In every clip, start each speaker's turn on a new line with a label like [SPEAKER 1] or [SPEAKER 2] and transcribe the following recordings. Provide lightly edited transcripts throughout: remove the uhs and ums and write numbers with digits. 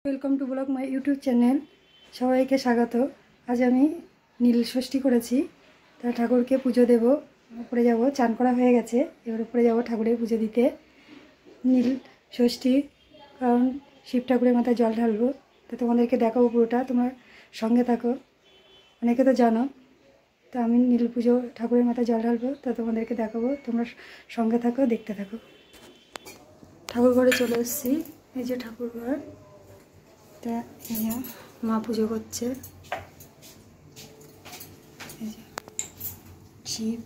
[SPEAKER 1] Welcome to blog my YouTube channel. সবাইকে স্বাগত। আজ আমি নীল ষষ্ঠী করেছি, তা ঠাকুরকে পুজো দেব। উপরে যাব, চান করা হয়ে গেছে, এবার উপরে যাব ঠাকুরের পুজো দিতে। নীল ষষ্ঠী, কারণ শিব ঠাকুরের মাথায় জল ঢালবো, তো তোমাদেরকে দেখাবো পুরোটা, তোমার সঙ্গে থাকো। অনেকে তো জানো, তো আমি নীল পুজো ঠাকুরের মাথায় জল ঢালবো, তো তোমাদেরকে দেখাবো, তোমরা সঙ্গে থাকো, দেখতে থাকো। ঠাকুর ঘরে চলে এসেছি, এই যে ঠাকুর ঘর। তা মা পুজো করছে, এই যে শিব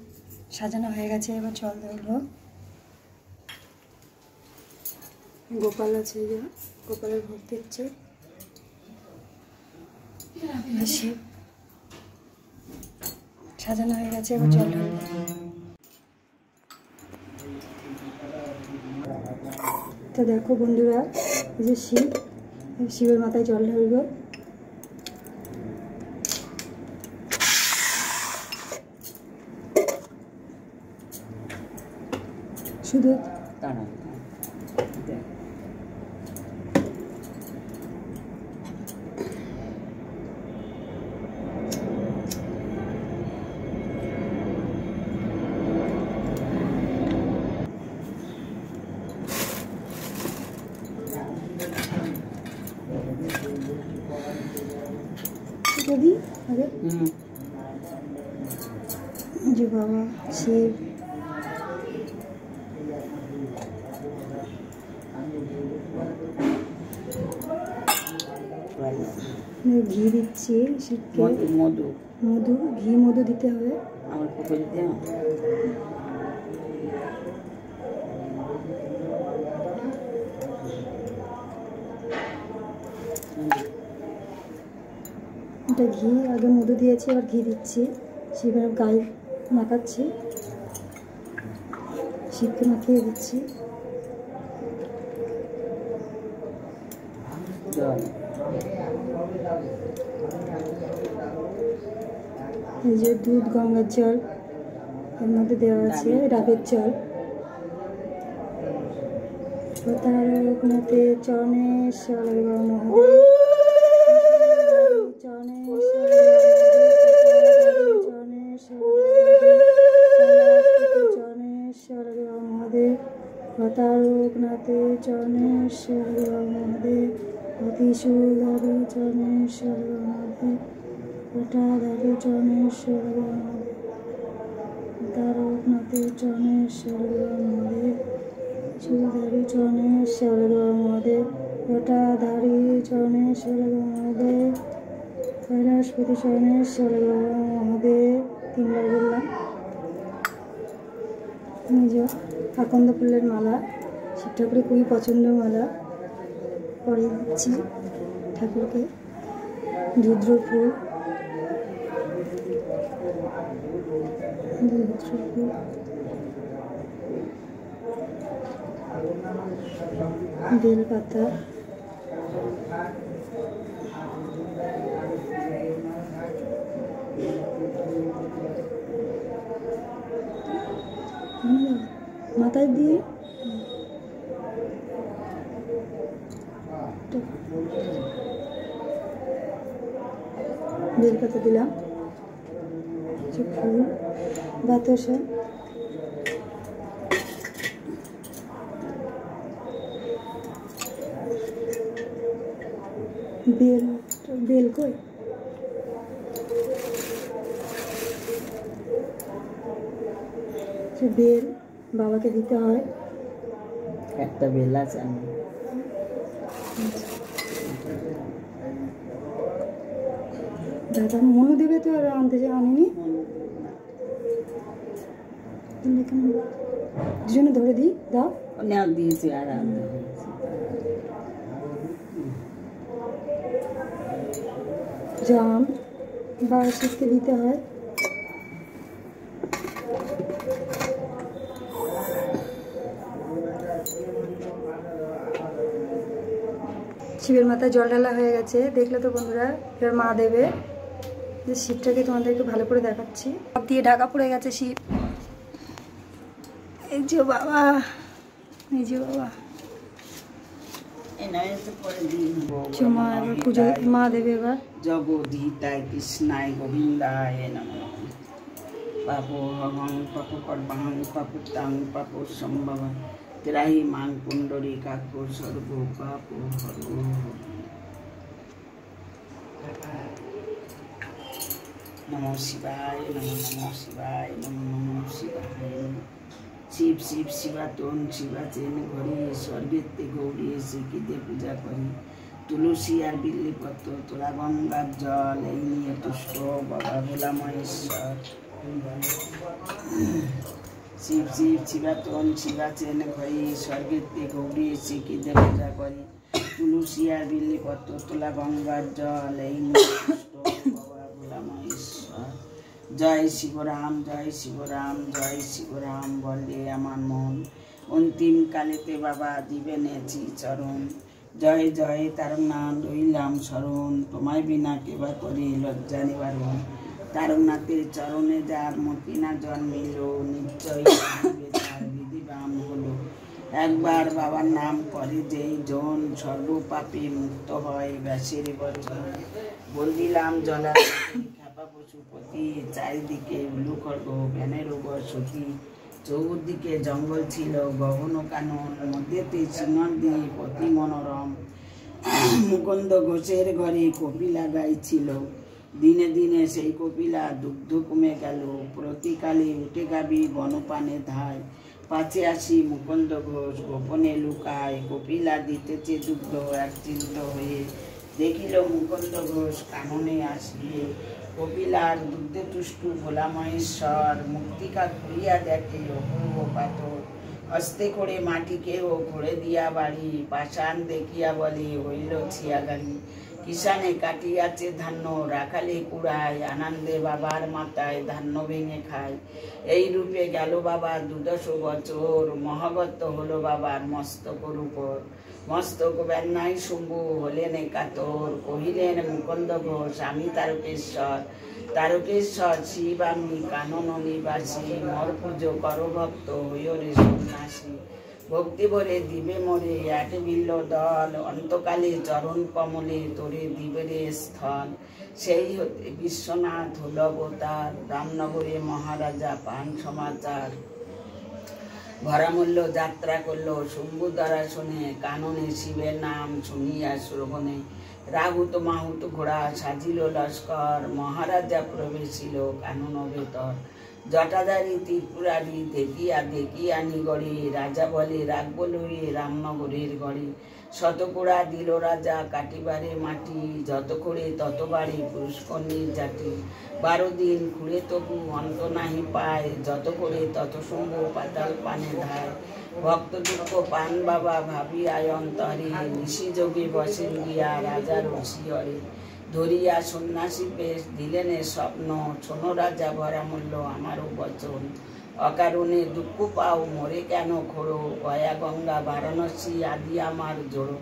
[SPEAKER 1] সাজানো হয়ে গেছে, এবার জল দেবো। গোপাল আছে, এই যে গোপালের ভোগ দিচ্ছে। শিব সাজানো হয়ে গেছে, এবার জল ঢালবো। তো দেখো বন্ধুরা, এই যে শিবের মাথায় জল ঢালবো। শুধু যদি আগে যে বাবা শিব ঘি দিচ্ছি শিবকে, মধু ঘি মধু দিতে হবে। এটা ঘি, আগে মধু দিয়েছি, এবার ঘি দিচ্ছি। শিবের গায়ে মাখাচ্ছি, শিবকে মাখিয়ে দিচ্ছি। এই যে দুধ, গঙ্গার জল, এর মধ্যে দেওয়া আছে ডাবের জল। তারকনাথে চরণেশ্বর মহাদেব, তারকনাথে চরণেশ্বর মহাদেব, অতিশূলধারী চরণেশ্বর মহাদেব, জটাধারী চরণেশ্বর মহাদেব, তারকনাথে চরণেশ্বর মহাদেব, চূলধারী চরণেশ্বর মহাদেব, জটাধারী চরণেশ্বর মহাদেব, কৈলাসপতি চরণেশ্বর মহাদেব। তিনবার বললাম। নিজ আকন্দ ফুলের মালা, শিব ঠাকুরের খুবই পছন্দের মালা, পরিয়ে দিচ্ছি ঠাকুরকে। রুদ্র ফুল, বেলপাতা, মাথায় দিয়ে বেলপাতা দিলাম, ফুল, বাতাসা, বেল কই বেল বাবাকে দিতে হয়।
[SPEAKER 2] একটা বেল আছে,
[SPEAKER 1] দাদা মনু দেবে তো, আর আনতে যে আনিনি, দুজনে ধরে দিই, দাও
[SPEAKER 2] দিয়েছি। আর
[SPEAKER 1] জাম বা শিখতে দিতে হয়। শিবের মাথায় জল ঢালা হয়ে গেছে, দেখলে তো বন্ধুরা। এবার মা দেবে, যে শিবটাকে তোমাদেরকে ভালো করে দেখাচ্ছি। সব দিয়ে ঢাকা পড়ে গেছে শিব। এই যে বাবা, এই যে বাবা, মা এবার পুজো মা দেবে এবার।
[SPEAKER 2] জগদীতায় কৃষ্ণায় গোবিন্দায় নমঃ। পাপো হং পাপো কর্মাং পাপুতাং পাপো সম্ভব ত্রাহি মাং কুণ্ডরী কাকো সর্ব পাপো হর। নমঃ শিবায় নমঃ শিবায় নমঃ শিবায়। শিব শিব শিবাতন শিবাচেন ঘরে স্বর্গেতে গৌরী শিখিতে পূজা করি। তুলসী আর বিল্লিপত্র তোরা গঙ্গার জল এই নিয়ে তুষ্ট বাবা ভোলা মহেশ্বর। শিব শিব শিবাতন শিবাচেন ঘরে স্বর্গেতে গৌরী শিখিতে পূজা করি। তুলসী আর বিল্লিপত্র তোলা গঙ্গার জল এই নিয়ে তুষ্ট বাবা ভোলা মহেশ্বর। জয় শিবরাম জয় শিবরাম জয় শিবরাম বলে আমার মন। অন্তিম কালেতে বাবা দিবে নেছি চরণ। জয় জয় তারকনাথ রইলাম শরণ। তোমায় বিনা কেবা করে লজ্জা নিবারণ। তারকনাথের চরণে যার মতি না জন্মিল নিশ্চয়ই তার বিধিবাম হলো। একবার বাবার নাম করে যেই জন সর্ব পাপে মুক্ত হয় ব্যাসের বচন। বলদিলাম জলা পশুপতি চারিদিকে উলু খড়গ ব্যানের বসতি। চৌদিকে জঙ্গল ছিল গগন কানন মধ্যেতে সিংহদি পতি মনোরম। মুকুন্দ ঘোষের ঘরে কপিলা গাইছিল। দিনে দিনে সেই কপিলা দুগ্ধ কমে গেল। প্রতিকালে উঠে গাবি বনপানে ধায়। পাছে আসি মুকুন্দ ঘোষ গোপনে লুকায়। কপিলা দিতেছে দুগ্ধ একচিন্ত হয়ে। দেখিল মুকুন্দ ঘোষ কাননে আসিয়ে। কপিলার দুগ্ধে তুষ্টু ভোলা মহেশ্বর। মুক্তিকা ঘুরিয়া দেখে অপূর্ব পাথর। হস্তে করে মাটিকেও ঘুরে দিয়া বাড়ি। পাষাণ দেখিয়া বলে হইল ছিয়াগাড়ি। কিষানে কাটিয়াছে ধান্য রাখালে কুড়ায়। আনন্দে বাবার মাথায় ধান্য ভেঙে খায়। এই রূপে গেল বাবা ২০০ বছর। মহাগত হলো বাবার মস্তকর উপর। মস্তক বেন্নাই শম্ভু হলেন একাতর। কহিলেন মুকুন্দ ঘোষ আমি তারকেশ্বর। তারকেশ্বর শিব আমি কানন নিবাসী। মর পুজো কর ভক্ত হইও রে সন্ন্যাসী। ভক্তি ভরে দিবে মোরে এক বিল্ল দল। অন্তকালে চরণ কমলে তোরে দিবে রে স্থল। সেই হতে বিশ্বনাথ হল অবতার। রামনগরে মহারাজা পান সমাচার। ভরামূল্য যাত্রা করলো শম্ভু দ্বারা শুনে। কাননে শিবের নাম শুনিয়া শ্রবণে। রাহুত মাহুত ঘোড়া সাজিল লস্কর। মহারাজা প্রবেশিল কানন ভেতর। জটাধারী ত্রিপুরারি দেখিয়া দেখিয়া নিগড়ে। রাজা বলে রাখবো লইয়ে রামনগরের গড়ে। শতকোড়া দিল রাজা কাটিবারে মাটি। যত করে তত বাড়ি পুষ্করণীর জাতি। ১২ দিন ঘুরে তবু অন্ত নাহি পায়। যত করে তত শম্ভু পাতাল পানে ধায়। ভক্ত দুঃখ পান বাবা ভাবিয়া অন্তরে। ঋষি যোগে বসেন গিয়া রাজার শিয়রে। ধরিয়া সন্ন্যাসী বেশ দিলেন স্বপ্ন। শোনো রাজা ভরামূল্য আমারও বচন। অকারণে দুঃখ পাও মরে কেন খোড়ো। গয়া গঙ্গা বারাণসী আদি আমার জোড়ো।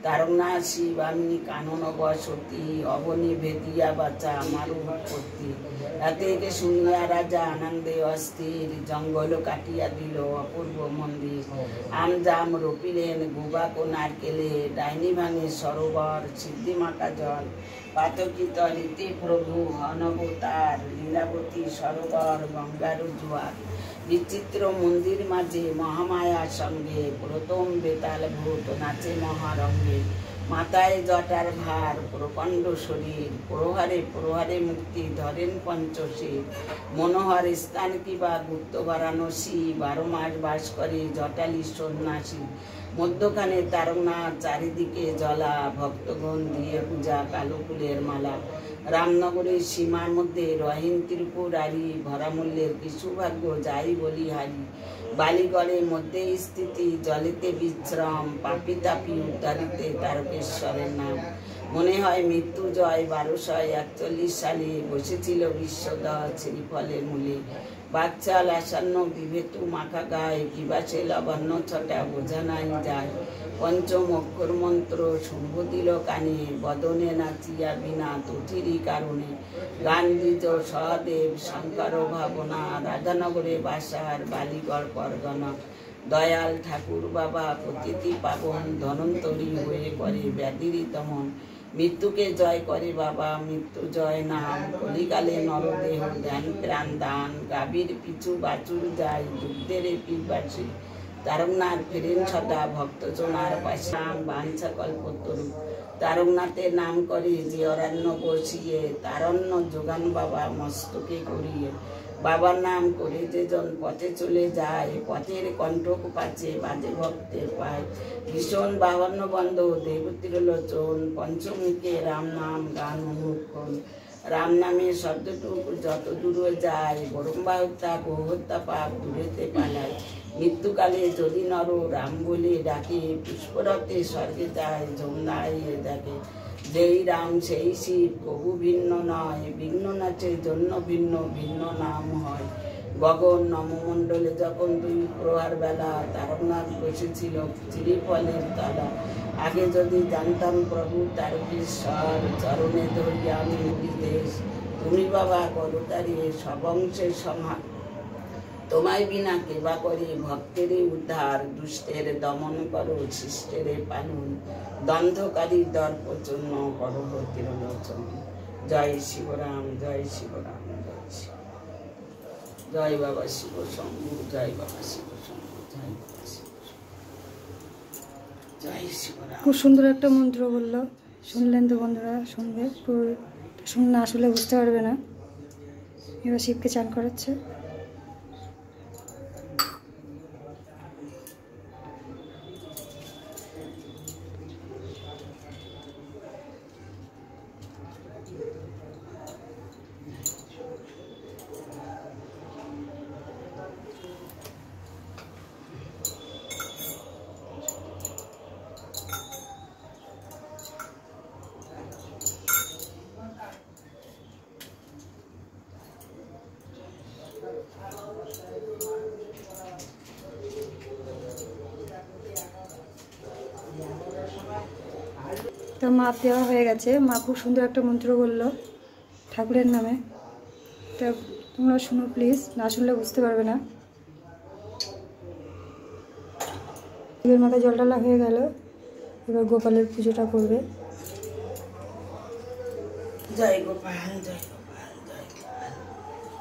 [SPEAKER 2] তারকনাথ শিব আমি কানন বসতি। অবনি ভেদিয়া বাঁচা আমারও উৎপত্তি। এতে শুনিয়া রাজা আনন্দে অস্থির। জঙ্গল কাটিয়া দিল অপূর্ব মন্দির। আমজাম রোপিলেন গুবাক নারকেলে। ডাইনি ভাঙে সরোবর সিদ্ধি মাকা জল। পাতকিত রীতি প্রভু অনবতার। লীলাবতী সরোবর গঙ্গার জোয়ার। বিচিত্র মন্দির মাঝে মহামায়ার সঙ্গে। প্রথম বেতাল ভূত নাচে মহারঙ্গে। মাথায় জটার ভার প্রকাণ্ড শরীর। প্রহারে প্রহারে মুক্তি ধরেন পঞ্চশীর। মনোহর স্থান কিবা গুপ্ত বারাণসী। ১২ মাস বাস করে জটালি সন্ন্যাসী। মধ্যখানে তারকনাথ চারিদিকে জলা। ভক্তগণ দিয়ে পূজা কালো ফুলের মালা। রামনগরের সীমার মধ্যে রহিন ত্রিপুরারি। ভরামূল্যের কিছু ভাগ্য যাই বলিহারি। বালিগড়ের মধ্যে স্থিতি জলেতে বিশ্রাম। পাপি তাপি উদ্ধারিতে তারকেশ্বরের নাম। মনে হয় মৃত্যুজয় ১২৪১ সালে বসেছিল বিশ্বদল শ্রীফলের মূলে। বাকচাল আসন্ন বিভেতু মাখা গায়ে। কিবাসে লবণ্য ছটা বোঝা নাই যায়। পঞ্চম অক্ষর মন্ত্র শম্ভু দিল কানে। বদনে নাচিয়া বিনা তুঠিরই কারণে। গান দিত সহদেব শঙ্কর ভাবনা। রাধানগরে বাসার বালিগড় পরগনা। দয়াল ঠাকুর বাবা প্রতিটি পাবন ধনন্তরী হয়ে করে ব্যাধির দমন। মৃত্যুকে জয় করে বাবা মৃত্যু জয় নাম। কলিকালে নরদেহ ধ্যান প্রাণ দান। গাভীর পিছু বাছুর যায় দুগ্ধের পিপাসী। তারকনাথ ফেরেন সদা ভক্তজনার পাশে। বাঞ্ছা কল্পতরু তারকনাথের নাম করে যে অরণ্য বসিয়ে। তারণ্য যোগান বাবা মস্তকে করিয়ে। বাবার নাম করে যেজন পথে চলে যায়। পথের কণ্ঠক পাচে বাজে ভক্তের পায়। ভীষণ বাহন বন্ধ দেবতীর লোচন। পঞ্চমুখে রাম নাম গান অনুক্ষণ। রাম নামের শব্দটুকু যত দূরে যায়। বরম্বা হত্যা গোহত্যা পাপ দূরেতে পালায়। মৃত্যুকালে যদি নর রাম বলে ডাকে। পুষ্পরতে স্বর্গে যায় যমুনায় দেখে। যেই রাম সেই শিব কবু ভিন্ন নয়। বিঘ্ন নাচের জন্য ভিন্ন ভিন্ন নাম হয়। গগন নমমণ্ডলে যখন 2 প্রহার বেলা তারকনাথ বসেছিল চিরিফলের তলা। আগে যদি জানতাম প্রভু তারকেশ্বর। চরণে ধরিয়া আমি দেশ তুমি বাবা করতারে। সব অংশের সংহার তোমায় বিনা কেবা করে। ভক্তের উদ্ধার দুষ্টের দমন করো। শিষ্টের পালন দ্বন্দ্বকারী দর্পচন্ন করো তিরলোচন। জয় শিবরাম জয় শিবরাম জয় শিব। জয় বাবা শিব শম্ভু জয় বাবা শিব শম্ভু জয় বাবা শিব জয় শিবরাম।
[SPEAKER 1] খুব সুন্দর একটা মন্ত্র বললো, শুনলেন তো বন্ধুরা? শুনবে, শুন না আসলে বুঝতে পারবে না। এবার শিবকে চান করাচ্ছে। তো মাপ দেওয়া হয়ে গেছে। মা খুব সুন্দর একটা মন্ত্র বললো ঠাকুরের নামে। তা তোমরা শুনো প্লিজ, না শুনলে বুঝতে পারবে না। শিবের মাথায় জল ঢালা হয়ে গেল। এবার গোপালের পুজোটা করবে।
[SPEAKER 2] জয় গোপাল জয় গোপাল জয় গোপাল।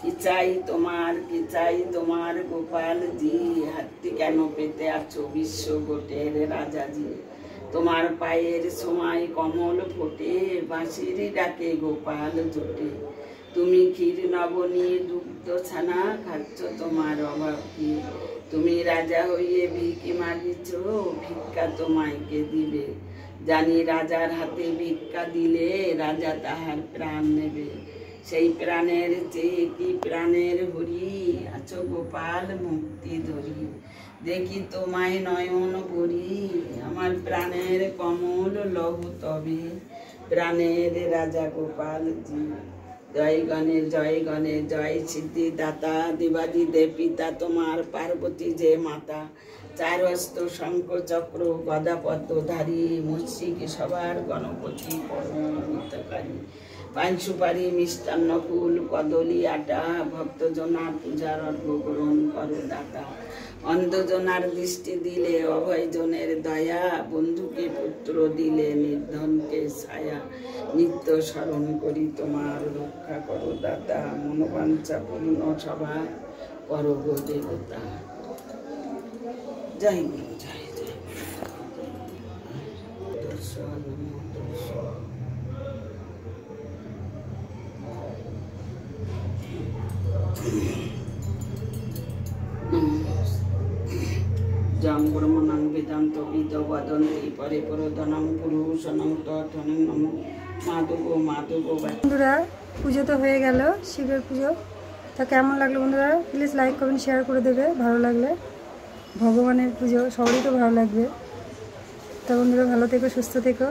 [SPEAKER 2] কি চাই তোমার কি চাই তোমার গোপাল জি। হাতটি কেন পেতে আছো বিশ্ব গোটের রাজাজি। তোমার পায়ের সময় কমল ফোটে। বাঁশির ডাকে গোপাল জোটে। তুমি ক্ষীর নবনী দুগ্ধ ছানা খাচ্ছ তোমার অভাব কি। তুমি রাজা হইয়ে ভিকি মাগিছ ভিক্ষা তোমায় কে দিবে। জানি রাজার হাতে ভিক্ষা দিলে রাজা তাহার প্রাণ নেবে। সেই প্রাণের চেয়ে কি প্রাণের হরি। আছো গোপাল মুক্তি ধরি। দেখি তোমায় নয়ন ভরি। আমার প্রাণের কমল লহু তবে। প্রাণের রাজা গোপাল জি। জয় গণেশ জয় সিদ্ধি দাতা। দেবাদিদেব পিতা তোমার পার্বতী যে মাতা। 4 হস্ত শঙ্খ চক্র গদা পদ্মধারী। মুশিক সবার গণপতি পরমিতকারী। 5 সুপারি মিষ্টান্ন ফুল কদলি আটা। ভক্তজনা পূজার অর্ঘ গ্রহণ করো দাতা। অন্ধজনার দৃষ্টি দিলে অভয়জনের দয়া। বন্ধুকে পুত্র দিলে নির্ধনকে ছায়া। নিত্য স্মরণ করি তোমার রক্ষা করো দাতা। মনোবাঞ্ছা পূর্ণ সভা করো গো দেবতা। জয় গুরু জয় জয়। দর্শন দর্শন। জং ব্রহ্মণং বেদান্ত বিদ বদন্তি পরে পরদনং পুরুষনং তথনং নমো মাধব মাধব।
[SPEAKER 1] বন্ধুরা পুজো তো হয়ে গেল, শিবের পুজো। তা কেমন লাগলো বন্ধুরা? প্লিজ লাইক কমেন্ট শেয়ার করে দেবে ভালো লাগলে। ভগবানের পুজো সবারই তো ভালো লাগবে। তা বন্ধুরা ভালো থেকো সুস্থ থেকো।